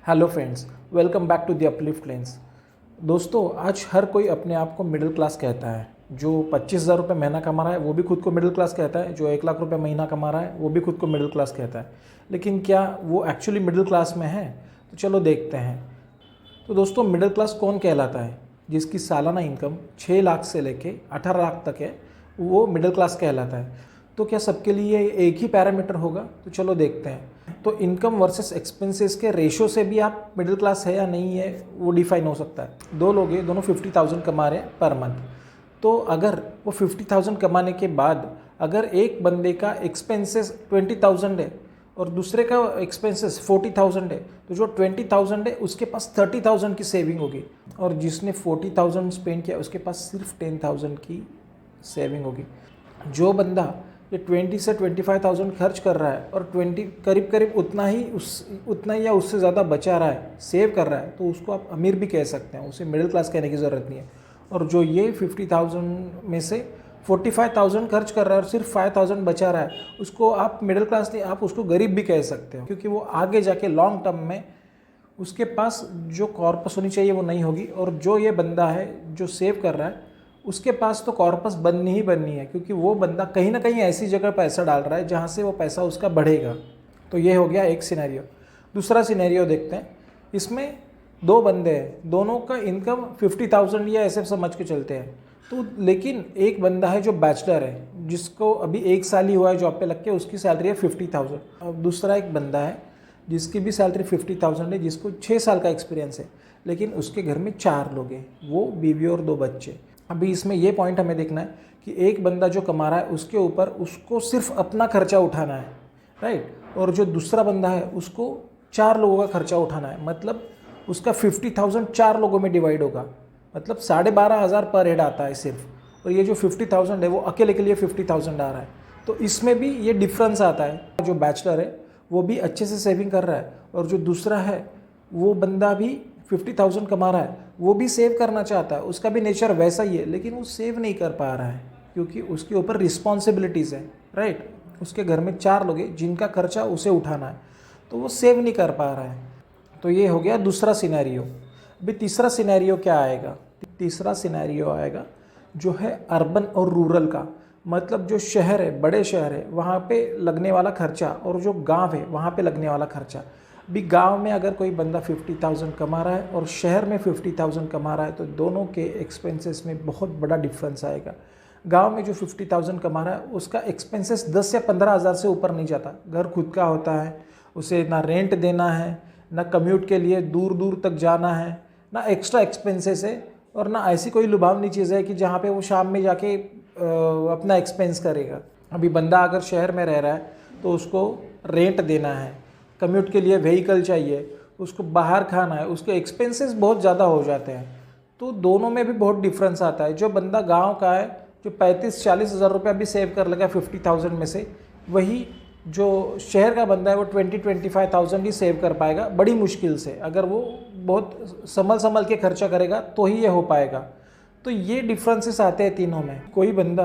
Hello friends, welcome back to the uplift lens. दोस्तों, आज हर कोई अपने आप को मिडिल क्लास कहता है। जो 25,000 रुपये महीना कमा रहा है वो भी खुद को मिडिल क्लास कहता है। जो 1 लाख रुपये महीना कमा रहा है वो भी खुद को मिडिल क्लास कहता है। लेकिन क्या वो एक्चुअली मिडिल क्लास में है? तो चलो देखते हैं। तो दोस्तों, मिडिल क्लास कौन कहलाता है? जिसकी सालाना इनकम 6 लाख से लेके 18 लाख तक है, वो मिडिल क्लास कहलाता है। तो क्या सबके लिए एक ही पैरामीटर होगा? तो चलो देखते हैं। तो इनकम वर्सेस एक्सपेंसेस के रेशो से भी आप मिडिल क्लास है या नहीं है वो डिफाइन हो सकता है। दो लोग हैं, दोनों 50,000 कमा रहे हैं पर मंथ। तो अगर वो 50,000 कमाने के बाद अगर एक बंदे का एक्सपेंसेस 20,000 है और दूसरे का एक्सपेंसेस 40,000 है, तो जो 20,000 है उसके पास 30,000 की सेविंग होगी, और जिसने 40,000 स्पेंड किया उसके पास सिर्फ 10,000 की सेविंग होगी। जो बंदा ये 20 से 25,000 खर्च कर रहा है और 20 करीब करीब उतना ही या उससे ज़्यादा बचा रहा है, सेव कर रहा है, तो उसको आप अमीर भी कह सकते हैं, उसे मिडिल क्लास कहने की ज़रूरत नहीं है। और जो ये 50,000 में से 45,000 खर्च कर रहा है और सिर्फ 5,000 बचा रहा है, उसको आप मिडिल क्लास नहीं, आप उसको गरीब भी कह सकते हो, क्योंकि वो आगे जाके लॉन्ग टर्म में उसके पास जो कॉर्पस होनी चाहिए वो नहीं होगी। और जो ये बंदा है जो सेव कर रहा है उसके पास तो कॉर्पस बननी ही बननी है, क्योंकि वो बंदा कहीं ना कहीं ऐसी जगह पैसा डाल रहा है जहाँ से वो पैसा उसका बढ़ेगा। तो ये हो गया एक सिनेरियो। दूसरा सिनेरियो देखते हैं। इसमें दो बंदे हैं, दोनों का इनकम 50,000 या ऐसे समझ के चलते हैं। तो लेकिन एक बंदा है जो बैचलर है, जिसको अभी 1 साल ही हुआ है जॉब पे लग के, उसकी सैलरी है 50,000। और दूसरा एक बंदा है जिसकी भी सैलरी 50,000 है, जिसको 6 साल का एक्सपीरियंस है, लेकिन उसके घर में 4 लोग हैं, वो बीवी और 2 बच्चे। अभी इसमें ये पॉइंट हमें देखना है कि एक बंदा जो कमा रहा है उसके ऊपर उसको सिर्फ अपना खर्चा उठाना है, राइट। और जो दूसरा बंदा है उसको 4 लोगों का खर्चा उठाना है, मतलब उसका 50,000 4 लोगों में डिवाइड होगा, मतलब 12,500 पर हेड आता है सिर्फ। और ये जो 50,000 है वो अकेले के लिए 50,000 आ रहा है। तो इसमें भी ये डिफरेंस आता है। जो बैचलर है वो भी अच्छे से सेविंग कर रहा है, और जो दूसरा है वो बंदा भी 50,000 कमा रहा है, वो भी सेव करना चाहता है, उसका भी नेचर वैसा ही है, लेकिन वो सेव नहीं कर पा रहा है क्योंकि उसके ऊपर रिस्पॉन्सिबिलिटीज़ है, राइट। उसके घर में 4 लोग हैं जिनका खर्चा उसे उठाना है, तो वो सेव नहीं कर पा रहा है। तो ये हो गया दूसरा सिनेरियो। अभी तीसरा सिनेरियो क्या आएगा? तीसरा सिनेरियो आएगा जो है अर्बन और रूरल का। मतलब जो शहर है, बड़े शहर है, वहाँ पे लगने वाला खर्चा, और जो गांव है वहाँ पे लगने वाला खर्चा। भी गांव में अगर कोई बंदा 50,000 कमा रहा है और शहर में 50,000 कमा रहा है, तो दोनों के एक्सपेंसेस में बहुत बड़ा डिफरेंस आएगा। गांव में जो 50,000 कमा रहा है उसका एक्सपेंसेस 10 या 15,000 से ऊपर नहीं जाता। घर खुद का होता है, उसे ना रेंट देना है, ना कम्यूट के लिए दूर दूर तक जाना है, ना एक्स्ट्रा एक्सपेंसेस है, और ना ऐसी कोई लुभावनी चीज़ है कि जहाँ पे वो शाम में जाके अपना एक्सपेंस करेगा। अभी बंदा अगर शहर में रह रहा है तो उसको रेंट देना है, कम्यूट के लिए व्हीकल चाहिए, उसको बाहर खाना है, उसके एक्सपेंसेस बहुत ज़्यादा हो जाते हैं। तो दोनों में भी बहुत डिफरेंस आता है। जो बंदा गांव का है, जो 35-40 हज़ार रुपया भी सेव कर लेगा 50,000 में से, वही जो शहर का बंदा है वो 20-25,000 ही सेव कर पाएगा, बड़ी मुश्किल से। अगर वो बहुत संभल के खर्चा करेगा तो ही ये हो पाएगा। तो ये डिफरेंसेस आते हैं तीनों में। कोई बंदा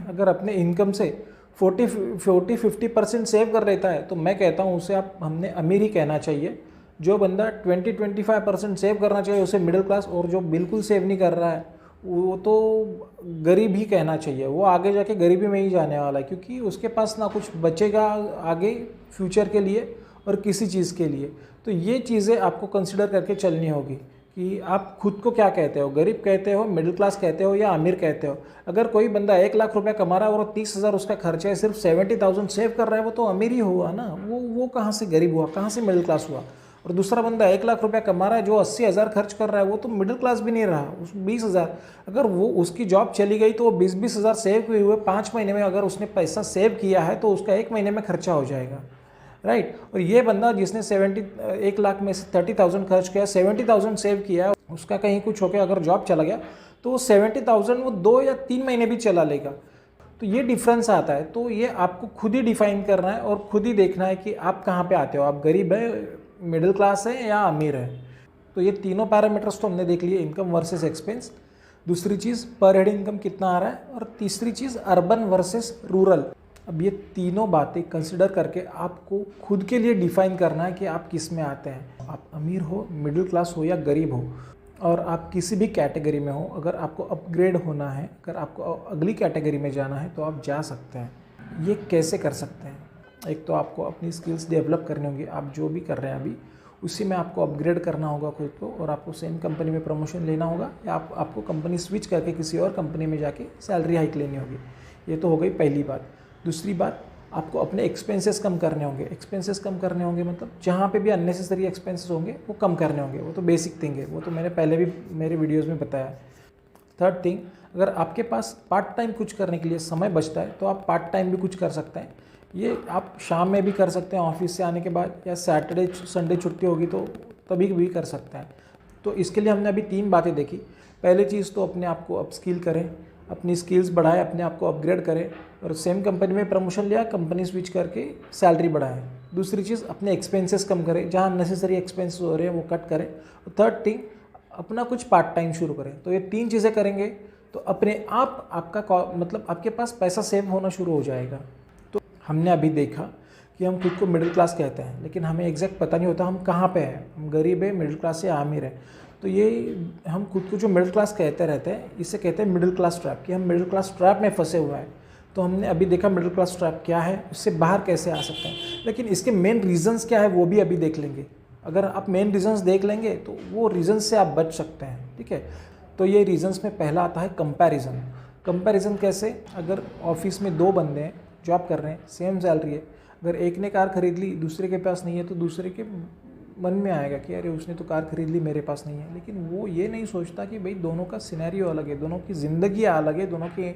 अगर अपने इनकम से 40-50% सेव कर लेता है, तो मैं कहता हूँ उसे हमने अमीर ही कहना चाहिए। जो बंदा 20-25% सेव करना चाहिए उसे मिडिल क्लास, और जो बिल्कुल सेव नहीं कर रहा है वो तो गरीब ही कहना चाहिए। वो आगे जाके गरीबी में ही जाने वाला है, क्योंकि उसके पास ना कुछ बचेगा आगे फ्यूचर के लिए और किसी चीज़ के लिए। तो ये चीज़ें आपको कंसिडर करके चलनी होगी कि आप खुद को क्या कहते हो, गरीब कहते हो, मिडिल क्लास कहते हो, या अमीर कहते हो। अगर कोई बंदा 1 लाख रुपया कमा रहा है और 30,000 उसका खर्चा है, सिर्फ 70,000 सेव कर रहा है, वो तो अमीर ही हुआ ना। वो कहाँ से गरीब हुआ, कहाँ से मिडिल क्लास हुआ? और दूसरा बंदा 1 लाख रुपया कमा रहा है, जो 80,000 खर्च कर रहा है, वो तो मिडिल क्लास भी नहीं रहा। उस 20,000 अगर वो उसकी जॉब चली गई तो वो 20-20,000 सेव किए हुए 5 महीने में अगर उसने पैसा सेव किया है तो उसका 1 महीने में खर्चा हो जाएगा, राइट। और ये बंदा जिसने 1 लाख में से 30,000 खर्च किया, 70,000 सेव किया, उसका कहीं कुछ होकर अगर जॉब चला गया तो वो 70,000 वो 2 या 3 महीने भी चला लेगा। तो ये डिफरेंस आता है। तो ये आपको खुद ही डिफाइन करना है और खुद ही देखना है कि आप कहाँ पे आते हो, आप गरीब है, मिडिल क्लास है, या अमीर है। तो ये तीनों पैरामीटर्स तो हमने देख लिए, इनकम वर्सेस एक्सपेंस, दूसरी चीज़ पर हेड इनकम कितना आ रहा है, और तीसरी चीज़ अर्बन वर्सेस रूरल। अब ये तीनों बातें कंसिडर करके आपको खुद के लिए डिफाइन करना है कि आप किस में आते हैं। आप अमीर हो, मिडिल क्लास हो या गरीब हो, और आप किसी भी कैटेगरी में हो, अगर आपको अपग्रेड होना है, अगर आपको अगली कैटेगरी में जाना है तो आप जा सकते हैं। ये कैसे कर सकते हैं? एक तो आपको अपनी स्किल्स डेवलप करनी होंगी। आप जो भी कर रहे हैं अभी उसी में आपको अपग्रेड करना होगा खुद को, और आपको सेम कंपनी में प्रमोशन लेना होगा, या आपको कंपनी स्विच करके किसी और कंपनी में जाके सैलरी हाइक लेनी होगी। ये तो हो गई पहली बात। दूसरी बात, आपको अपने एक्सपेंसेस कम करने होंगे। एक्सपेंसेस कम करने होंगे मतलब जहाँ पे भी अननेसेसरी एक्सपेंसेस होंगे वो कम करने होंगे। वो तो बेसिक थिंग है, वो तो मैंने पहले भी मेरे वीडियोस में बताया। थर्ड थिंग, अगर आपके पास पार्ट टाइम कुछ करने के लिए समय बचता है तो आप पार्ट टाइम भी कुछ कर सकते हैं। ये आप शाम में भी कर सकते हैं ऑफिस से आने के बाद, या सैटरडे संडे छुट्टी होगी तो तभी भी कर सकते हैं। तो इसके लिए हमने अभी 3 बातें देखी। पहली चीज़ तो अपने आप को अपस्किल करें, अपनी स्किल्स बढ़ाएं, अपने आप को अपग्रेड करें, और सेम कंपनी में प्रमोशन लिया, कंपनी स्विच करके सैलरी बढ़ाएं। दूसरी चीज़, अपने एक्सपेंसेस कम करें, जहाँ नेसेसरी एक्सपेंसेस हो रहे हैं वो कट करें। और थर्ड थिंग, अपना कुछ पार्ट टाइम शुरू करें। तो ये 3 चीज़ें करेंगे तो अपने आप आपका मतलब आपके पास पैसा सेव होना शुरू हो जाएगा। तो हमने अभी देखा कि हम खुद को मिडिल क्लास कहते हैं, लेकिन हमें एग्जैक्ट पता नहीं होता हम कहाँ पे हैं, हम गरीब है, मिडिल क्लास या अमीर है। तो ये हम खुद को जो मिडिल क्लास कहते रहते हैं, इसे कहते हैं मिडिल क्लास ट्रैप, कि हम मिडिल क्लास ट्रैप में फंसे हुए हैं। तो हमने अभी देखा मिडिल क्लास ट्रैप क्या है, उससे बाहर कैसे आ सकते हैं, लेकिन इसके मेन रीजंस क्या है वो भी अभी देख लेंगे। अगर आप मेन रीजंस देख लेंगे तो वो रीजंस से आप बच सकते हैं। ठीक है, तो ये रीजंस में पहला आता है कंपैरिजन। कंपैरिजन कैसे? अगर ऑफिस में 2 बंदे हैं, जॉब कर रहे हैं, सेम सैलरी है, अगर एक ने कार खरीद ली, दूसरे के पास नहीं है, तो दूसरे के मन में आएगा कि अरे उसने तो कार खरीद ली, मेरे पास नहीं है। लेकिन वो ये नहीं सोचता कि भाई दोनों का सिनेरियो अलग है, दोनों की ज़िंदगी अलग है, दोनों की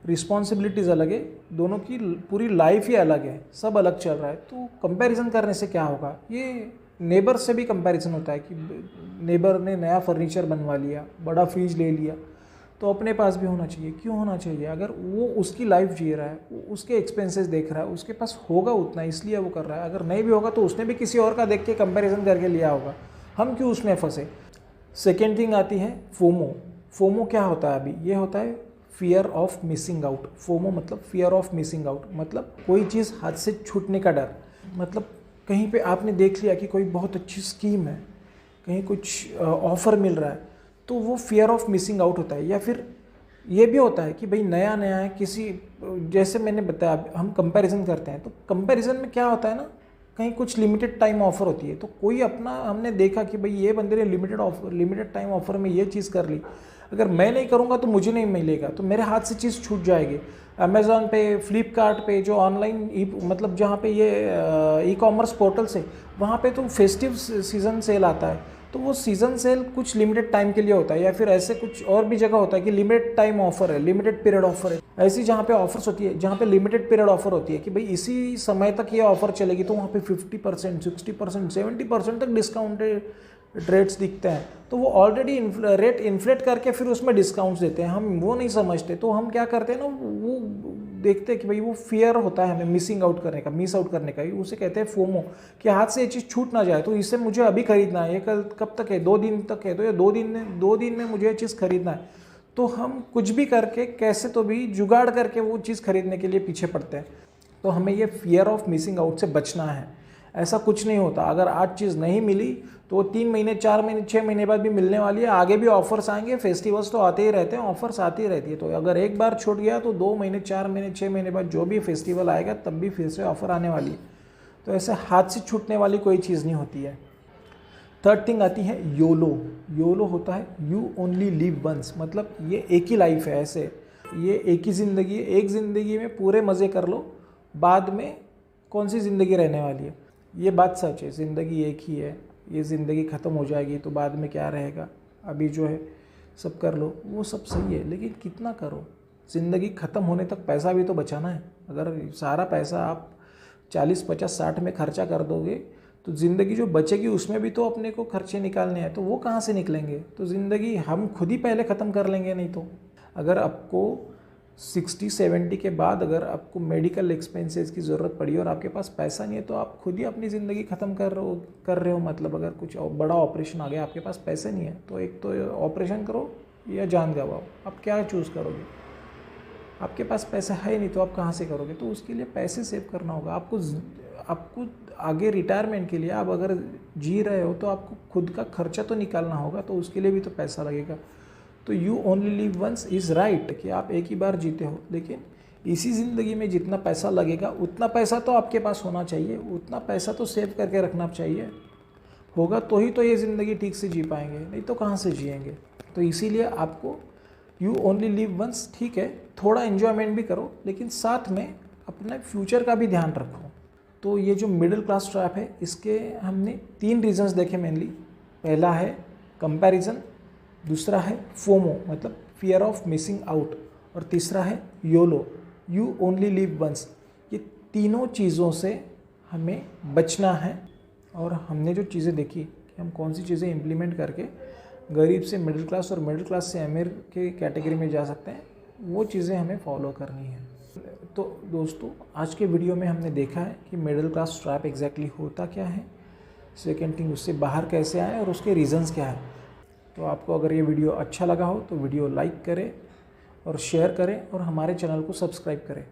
रिस्पॉन्सिबिलिटीज़ अलग है, दोनों की पूरी लाइफ ही अलग है, सब अलग चल रहा है। तो कंपैरिजन करने से क्या होगा? ये नेबर से भी कंपैरिजन होता है कि नेबर ने नया फर्नीचर बनवा लिया, बड़ा फ्रिज ले लिया, तो अपने पास भी होना चाहिए। क्यों होना चाहिए? अगर वो उसकी लाइफ जी रहा है, वो उसके एक्सपेंसेस देख रहा है, उसके पास होगा उतना इसलिए वो कर रहा है। अगर नहीं भी होगा तो उसने भी किसी और का देख के कंपैरिजन करके लिया होगा। हम क्यों उसमें फंसे? सेकेंड थिंग आती है फोमो। फोमो क्या होता है? अभी ये होता है fear of missing out. FOMO मतलब फियर ऑफ मिसिंग आउट, मतलब कोई चीज़ हाथ से छूटने का डर। मतलब कहीं पे आपने देख लिया कि कोई बहुत अच्छी स्कीम है, कहीं कुछ ऑफ़र मिल रहा है, तो वो फियर ऑफ मिसिंग आउट होता है। या फिर ये भी होता है कि भाई नया नया है, किसी जैसे मैंने बताया हम कंपैरिजन करते हैं, तो कंपैरिजन में क्या होता है ना, कहीं कुछ लिमिटेड टाइम ऑफर होती है, तो कोई अपना हमने देखा कि भाई ये बंदे ने लिमिटेड टाइम ऑफर में ये चीज़ कर ली, अगर मैं नहीं करूँगा तो मुझे नहीं मिलेगा, तो मेरे हाथ से चीज़ छूट जाएगी। अमेज़ॉन पे, फ्लिपकार्ट पे, जो ऑनलाइन मतलब जहाँ पे ये ई कॉमर्स पोर्टल्स है, वहाँ पे तो फेस्टिव सीज़न सेल आता है, तो वो सीज़न सेल कुछ लिमिटेड टाइम के लिए होता है। या फिर ऐसे कुछ और भी जगह होता है कि लिमिटेड टाइम ऑफर है, लिमिटेड पीरियड ऑफर है। ऐसी जहाँ पे ऑफर्स होती है, जहाँ पे लिमिटेड पीरियड ऑफर होती है कि भाई इसी समय तक ये ऑफर चलेगी, तो वहाँ पे 50%, 60%, 70% तक डिस्काउंटेड रेट्स दिखते हैं। तो वो ऑलरेडी रेट इन्फ्लेट करके फिर उसमें डिस्काउंट्स देते हैं, हम वो नहीं समझते। तो हम क्या करते हैं ना, वो देखते हैं कि भाई वो फियर होता है हमें मिसिंग आउट करने का, मिस आउट करने का, उसे कहते हैं फोमो, कि हाथ से ये चीज़ छूट ना जाए, तो इसे मुझे अभी खरीदना है। ये कल कब तक है? 2 दिन तक है, तो ये 2 दिन में मुझे ये चीज़ खरीदना है। तो हम कुछ भी करके कैसे तो भी जुगाड़ करके वो चीज़ खरीदने के लिए पीछे पड़ते हैं। तो हमें ये फियर ऑफ मिसिंग आउट से बचना है। ऐसा कुछ नहीं होता, अगर आज चीज़ नहीं मिली तो 3 महीने, 4 महीने, 6 महीने बाद भी मिलने वाली है। आगे भी ऑफर्स आएंगे, फेस्टिवल्स तो आते ही रहते हैं, ऑफर्स आती रहती है। तो अगर एक बार छूट गया तो 2 महीने, 4 महीने, 6 महीने बाद जो भी फेस्टिवल आएगा तब भी फिर से ऑफर आने वाली है। तो ऐसे हाथ से छूटने वाली कोई चीज़ नहीं होती है। थर्ड थिंग आती है योलो। योलो होता है यू ओनली लिव वंस, मतलब ये एक ही लाइफ है, ऐसे ये एक ही ज़िंदगी है, एक ज़िंदगी में पूरे मज़े कर लो, बाद में कौन सी ज़िंदगी रहने वाली है। ये बात सच है, ज़िंदगी एक ही है, ये ज़िंदगी ख़त्म हो जाएगी तो बाद में क्या रहेगा। अभी जो है सब कर लो, वो सब सही है, लेकिन कितना करो। ज़िंदगी ख़त्म होने तक पैसा भी तो बचाना है। अगर सारा पैसा आप 40, 50, 60 में खर्चा कर दोगे तो ज़िंदगी जो बचेगी उसमें भी तो अपने को खर्चे निकालने हैं, तो वो कहाँ से निकलेंगे। तो ज़िंदगी हम खुद ही पहले ख़त्म कर लेंगे। नहीं तो अगर आपको 60-70 के बाद अगर आपको मेडिकल एक्सपेंसेस की ज़रूरत पड़ी और आपके पास पैसा नहीं है, तो आप खुद ही अपनी ज़िंदगी ख़त्म कर रहे हो। मतलब अगर कुछ बड़ा ऑपरेशन आ गया, आपके पास पैसे नहीं है, तो एक तो ऑपरेशन करो या जान गवाओ, आप क्या चूज़ करोगे। आपके पास पैसा है नहीं तो आप कहाँ से करोगे? तो उसके लिए पैसे सेव करना होगा आपको आगे रिटायरमेंट के लिए। आप अगर जी रहे हो तो आपको खुद का खर्चा तो निकालना होगा, तो उसके लिए भी तो पैसा लगेगा। तो you only live once is right कि आप एक ही बार जीते हो, लेकिन इसी ज़िंदगी में जितना पैसा लगेगा उतना पैसा तो आपके पास होना चाहिए, उतना पैसा तो सेव करके रखना चाहिए। होगा तो ही तो ये ज़िंदगी ठीक से जी पाएंगे, नहीं तो कहाँ से जिएंगे। तो इसीलिए आपको यू ओनली लिव वंस, ठीक है, थोड़ा एन्जॉयमेंट भी करो, लेकिन साथ में अपने फ्यूचर का भी ध्यान रखो। तो ये जो मिडिल क्लास ट्रैप है, इसके हमने 3 रीजंस देखे मेनली। पहला है कंपैरिजन, दूसरा है फोमो मतलब फियर ऑफ मिसिंग आउट, और तीसरा है YOLO, you only live once. ये तीनों चीज़ों से हमें बचना है। और हमने जो चीज़ें देखी कि हम कौन सी चीज़ें इम्प्लीमेंट करके गरीब से मिडिल क्लास और मिडिल क्लास से अमीर के कैटेगरी में जा सकते हैं, वो चीज़ें हमें फॉलो करनी है। तो दोस्तों, आज के वीडियो में हमने देखा है कि मिडिल क्लास ट्रैप एग्जैक्टली होता क्या है, सेकेंड थिंग उससे बाहर कैसे आए और उसके रीज़न्स क्या है। तो आपको अगर ये वीडियो अच्छा लगा हो तो वीडियो लाइक करें और शेयर करें और हमारे चैनल को सब्सक्राइब करें।